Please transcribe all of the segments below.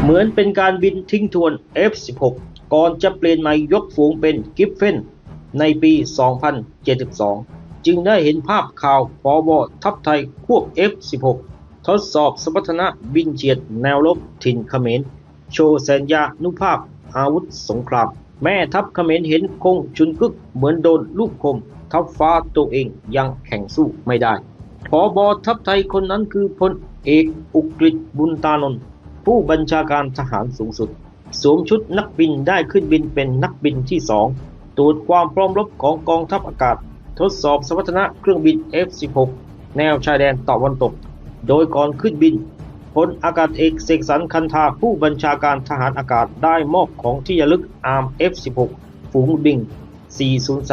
เหมือนเป็นการบินทิ้งทวน F-16 ก่อนจะเปลี่ยนใหม่ยกฝูงเป็นกิฟเฟนในปี 2072 จึงได้เห็นภาพข่าวผบ.ทัพไทยควบ F-16 ทดสอบสมรรถนะบินเฉียดแนวรบถิ่นเขมรโชว์สัญญานุภาพอาวุธสงครามแม่ทัพเขมรเห็นคงชุนกึกเหมือนโดนลูกคมทัพฟ้าตัวเองยังแข่งสู้ไม่ได้ผบ.ทัพไทยคนนั้นคือพลเอกอุกฤษบุญตานนท์ผู้บัญชาการทหารสูงสุดสวมชุดนักบินได้ขึ้นบินเป็นนักบินที่2ตรวจความพร้อมรบของกองทัพอากาศทดสอบสมรรถนะเครื่องบิน F-16 แนวชายแดนตะวันตกโดยก่อนขึ้นบินพลอากาศเอกเสกสรรคันธาผู้บัญชาการทหารอากาศได้มอบของที่ระลึกอาร์ม F-16 ฝูงบิน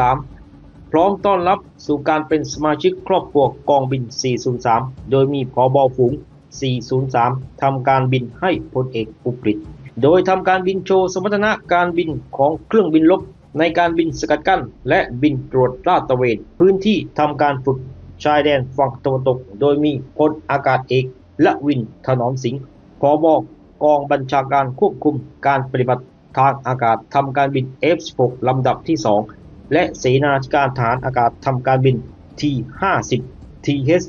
403 พร้อมต้อนรับสู่การเป็นสมาชิกครอบครัวกองบิน 403 โดยมีผบ.ฝูง 403 ทำการบินให้พลเอกอุกฤษโดยทำการบินโชว์สมรรถนะการบินของเครื่องบินรบในการบินสกัดกั้นและบินตรวจลาดตระเวนพื้นที่ทำการฝึกชายแดนฝั่งตะวันตกโดยมีพลอากาศเอกละวินถนอมสิงห์ผบ.กองบัญชาการควบคุมการปฏิบัติทางอากาศทำการบิน F-16 ลำดับที่ 2และเสนาธิการทหารอากาศทำการบิน T-50 TH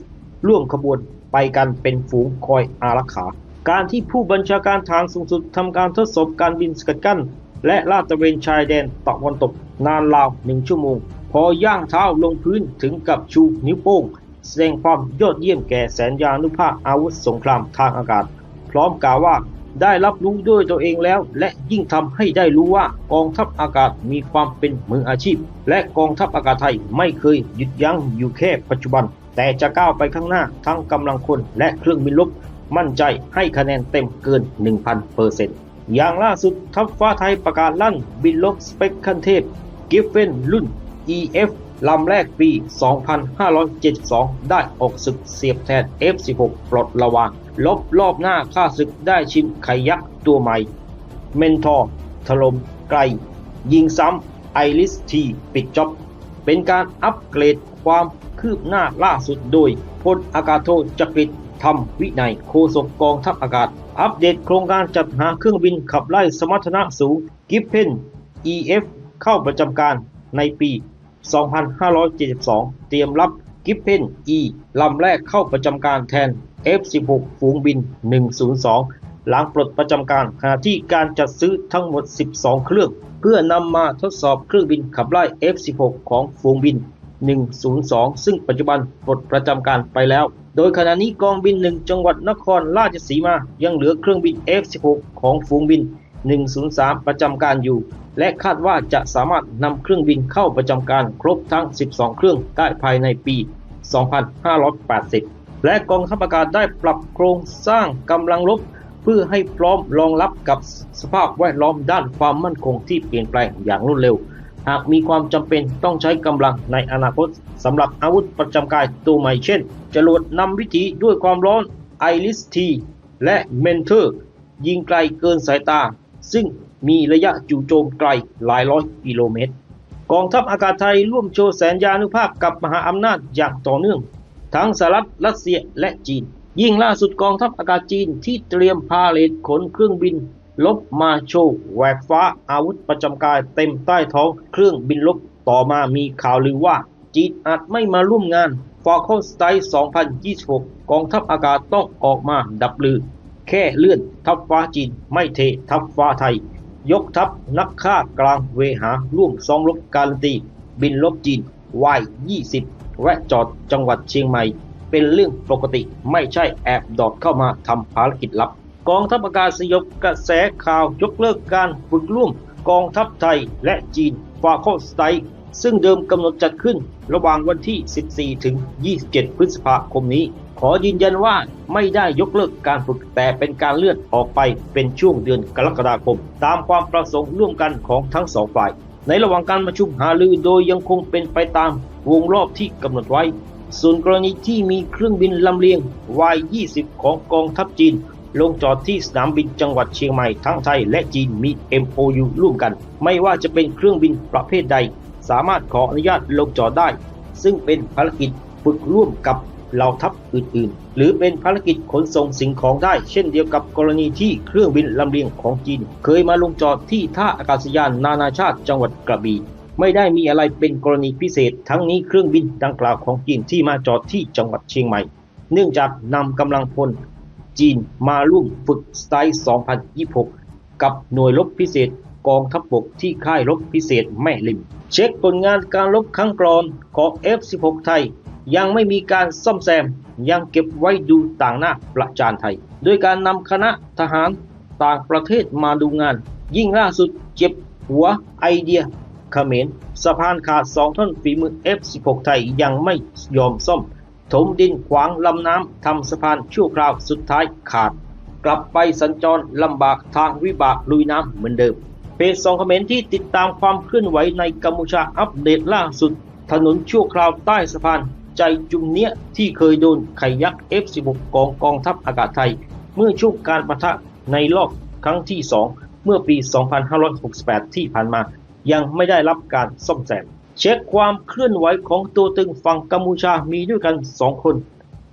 ร่วมขบวนไปกันเป็นฝูงคอยอารักขาการที่ผู้บัญชาการทหารสูงสุดทำการทดสอบการบินสกัดกั้นและลาดตระเวนชายแดนตะวันตกนานราว1 ชั่วโมงพอย่างเท้าลงพื้นถึงกับชูนิ้วโป้งแสดงความยอดเยี่ยมแก่สัญญานุภาพอาวุธสงครามทางอากาศพร้อมกล่าวว่าได้รับรู้ด้วยตัวเองแล้วและยิ่งทำให้ได้รู้ว่ากองทัพอากาศมีความเป็นมืออาชีพและกองทัพอากาศไทยไม่เคยหยุดยั้งอยู่แค่ปัจจุบันแต่จะก้าวไปข้างหน้าทั้งกำลังคนและเครื่องบินรบมั่นใจให้คะแนนเต็มเกิน 1,000% อย่างล่าสุดทัพฟ้าไทยประกาศลั่นบินรบสเปคขั้นเทพกิฟเฟนรุ่น EF ลำแรกปี 2572 ได้ออกศึกเสียบแทน F-16 ปลดระวางลบรอบหน้าข้าศึกได้ชิมไข่ยักษ์ตัวใหม่เมนทอร์ถล่มไกลยิงซ้ำไอริสทีปิดจ็อบเป็นการอัปเกรดความคืบหน้าล่าสุดโดยพลอากาศโทจักริดธรรมวินัยโฆษกกองทัพอากาศอัปเดตโครงการจัดหาเครื่องบินขับไล่สมรรถนะสูงกิฟเพน EF เข้าประจำการในปี 2572 เตรียมรับกิฟเพน E ลำแรกเข้าประจำการแทน F-16 ฝูงบิน 102 หลังปลดประจำการขณะที่การจัดซื้อทั้งหมด 12 เครื่องเพื่อนำมาทดสอบเครื่องบินขับไล่ F-16 ของฝูงบิน 102 ซึ่งปัจจุบันปลดประจำการไปแล้วโดยขณะนี้กองบิน 1 จังหวัดนครราชสีมายังเหลือเครื่องบิน F-16 ของฝูงบิน 103 ประจำการอยู่และคาดว่าจะสามารถนำเครื่องบินเข้าประจำการครบทั้ง 12 เครื่องได้ภายในปี 2580 และกองทัพอากาศได้ปรับโครงสร้างกำลังรบเพื่อให้พร้อมรองรับกับสภาพแวดล้อมด้านความมั่นคงที่เปลี่ยนแปลงอย่างรวดเร็วหากมีความจำเป็นต้องใช้กำลังในอนาคตสำหรับอาวุธประจำกายตัวใหม่เช่นจรวดนำวิถีด้วยความร้อนไอริสทีและเมนเทอร์ยิงไกลเกินสายตาซึ่งมีระยะจู่โจมไกลหลายร้อยกิโลเมตรกองทัพอากาศไทยร่วมโชว์สัญญานุภาพกับมหาอำนาจอย่างต่อเนื่องทั้งสหรัฐรัสเซียและจีนยิ่งล่าสุดกองทัพอากาศจีนที่เตรียมพาเหรดขนเครื่องบินลบมาโชว์แหวกฟ้าอาวุธประจำกายเต็มใต้ท้องเครื่องบินรบต่อมามีข่าวลือว่าจีนอาจไม่มาร่วมงาน Falcon Strike 2026 กองทัพอากาศต้องออกมาดับลือแค่เลื่อนทัพฟ้าจีนไม่เททัพฟ้าไทยยกทัพนักฆ่ากลางเวหาร่วมซ้อมรบการันตีบินรบจีน Y-20 แวะจอดจังหวัดเชียงใหม่เป็นเรื่องปกติไม่ใช่แอบดอดเข้ามาทำภารกิจลับกองทัพอากาศสยบกระแสข่าวยกเลิกการฝึกร่วมกองทัพไทยและจีน Falcon Strike ซึ่งเดิมกำหนดจัดขึ้นระหว่างวันที่ 14 ถึง 27 พฤษภาคมนี้ขอยืนยันว่าไม่ได้ยกเลิกการฝึกแต่เป็นการเลื่อนออกไปเป็นช่วงเดือนกรกฎาคมตามความประสงค์ร่วมกันของทั้งสองฝ่ายในระหว่างการประชุมหารือโดยยังคงเป็นไปตามวงรอบที่กำหนดไว้ส่วนกรณีที่มีเครื่องบินลำเลียง Y-20 ของกองทัพจีนลงจอดที่สนามบินจังหวัดเชียงใหม่ทั้งไทยและจีนมี MOU ร่วมกันไม่ว่าจะเป็นเครื่องบินประเภทใดสามารถขออนุญาตลงจอดได้ซึ่งเป็นภารกิจฝึกร่วมกับ เหล่าทัพอื่นๆหรือเป็นภารกิจขนส่งสิ่งของได้เช่นเดียวกับกรณีที่เครื่องบินลำเลียงของจีนเคยมาลงจอดที่ท่าอากาศยานนานาชาติจังหวัดกระบี่ไม่ได้มีอะไรเป็นกรณีพิเศษทั้งนี้เครื่องบินดังกล่าวของจีนที่มาจอดที่จังหวัดเชียงใหม่เนื่องจากนำกำลังพลจีนมาร่วมฝึกสไตล์ 2026 กับหน่วยรบพิเศษกองทัพบกที่ค่ายรบพิเศษแม่ริมเช็คผลงานการรบครั้งก่อนของ F16 ไทยยังไม่มีการซ่อมแซมยังเก็บไว้ดูต่างหน้าประจานไทยโดยการนำคณะทหารต่างประเทศมาดูงานยิ่งล่าสุดเจ็บหัวไอเดียเขมรสะพานขาด2 ท่อนฝีมือ F16 ไทยยังไม่ยอมซ่อมถมดินขวางลำน้ำทำสะพานชั่วคราวสุดท้ายขาดกลับไปสัญจรลำบากทางวิบากลุยน้ำเหมือนเดิมเพจ2เขมรที่ติดตามความเคลื่อนไหวในกัมพูชาอัปเดตล่าสุดถนนชั่วคราวใต้สะพานใจจุมเนี้ยที่เคยโดนไข่ยักษ์ F16 กองทัพอากาศไทยเมื่อช่วงการปะทะในรอบครั้งที่ 2 เมื่อปี 2568 ที่ผ่านมายังไม่ได้รับการซ่อมแซมเช็คความเคลื่อนไหวของตัวตึงฝั่งกัมพูชามีด้วยกัน 2 คน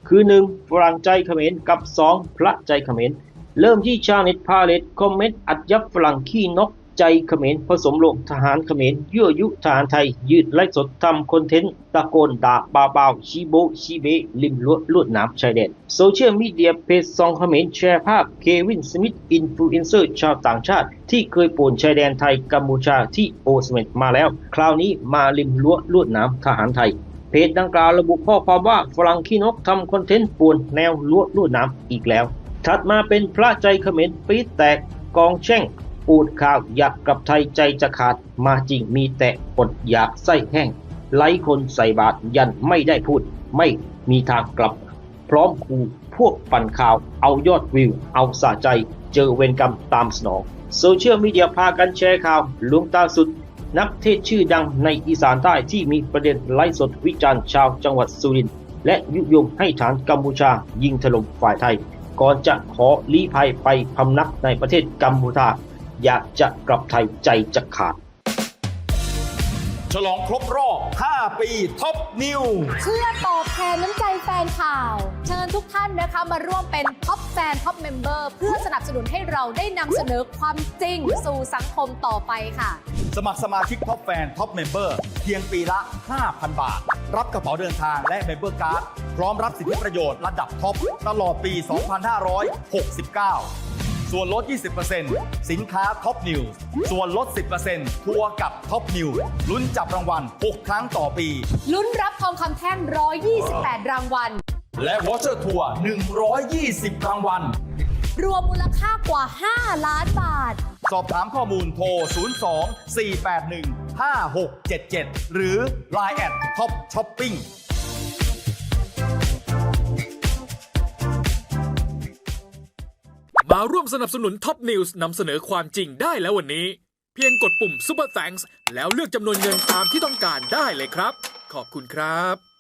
คือ 1. ฝรั่งใจเขมรกับ 2. พระใจเขมรเริ่มที่ชาวเน็ตพาเลตคอมเมนต์อัดยับฝรั่งขี้นกใจเขมรผสมลงทหารเขมรยั่วยุทหารไทยยืดไล่สดทำคอนเทนต์ตะโกนด่าบาวชีโบชีเบริมลวดน้ำชายแดนโซเชียลมีเดียเพจ2เขมรแชร์ภาพเควินสมิธอินฟลูเอนเซอร์ชาวต่างชาติที่เคยป่วนชายแดนไทยกัมพูชาที่โอสเมดมาแล้วคราวนี้มาริมลวดน้ำทหารไทยเพจดังกล่าวระบุข้อความว่าฝรั่งขี้นกทำคอนเทนต์ป่วนแนวลวดน้ำอีกแล้วถัดมาเป็นพระใจเขมรปี๊ดแตกกองแช่งปูดข่าวอยากกลับไทยใจจะขาดมาจริงมีแต่อดอยากไส้แห้งไล่คนใส่บาตรยันไม่ได้พูดไม่มีทางกลับพร้อมขู่พวกปั่นข่าวเอายอดวิวเอาสะใจเจอเวรกรรมตามสนองโซเชียลมีเดียพากันแชร์ข่าวหลวงตาสุดนักเทศชื่อดังในอีสานใต้ที่มีประเด็นไล่สดวิจารณ์ชาวจังหวัดสุรินทร์และยุยงให้ฐานกัมพูชายิงถล่มฝ่ายไทยก่อนจะขอลี้ภัยไปพำนักในประเทศกัมพูชาอยากจะกลับไทยใจจะขาดฉลองครบรอบ 5 ปีท็อปนิวเพื่อตอบแทนน้ำใจแฟนข่าว เชิญทุกท่านนะคะมาร่วมเป็นท็อปแฟนท็อปเมมเบอร์เพื่อสนับสนุนให้เราได้นำเสนอความจริงสู่สังคมต่อไปค่ะ สมัครสมาชิกท็อปแฟนท็อปเมมเบอร์เพียงปีละ 5,000 บาท รับกระเป๋าเดินทางและเมมเบอร์การ์ดพร้อมรับสิทธิประโยชน์ระดับท็อปตลอดปี 2569 ส่วนลด 20% สินค้าท็อปนิวส์ส่วนลด 10% ทัวร์กับท็อปนิวส์ลุ้นจับรางวัล 6 ครั้งต่อปีลุ้นรับทองคำแท่ง128 รางวัลและวอเชอร์ทัวร์120 รางวัลรวมมูลค่ากว่า 5 ล้านบาทสอบถามข้อมูลโทร 02-481-5677 หรือ Line แอดท็อปช้อปปิ้งมาร่วมสนับสนุนท็อปนิวส์นำเสนอความจริงได้แล้ววันนี้เพียงกดปุ่ม Super Thanks แล้วเลือกจำนวนเงินตามที่ต้องการได้เลยครับขอบคุณครับ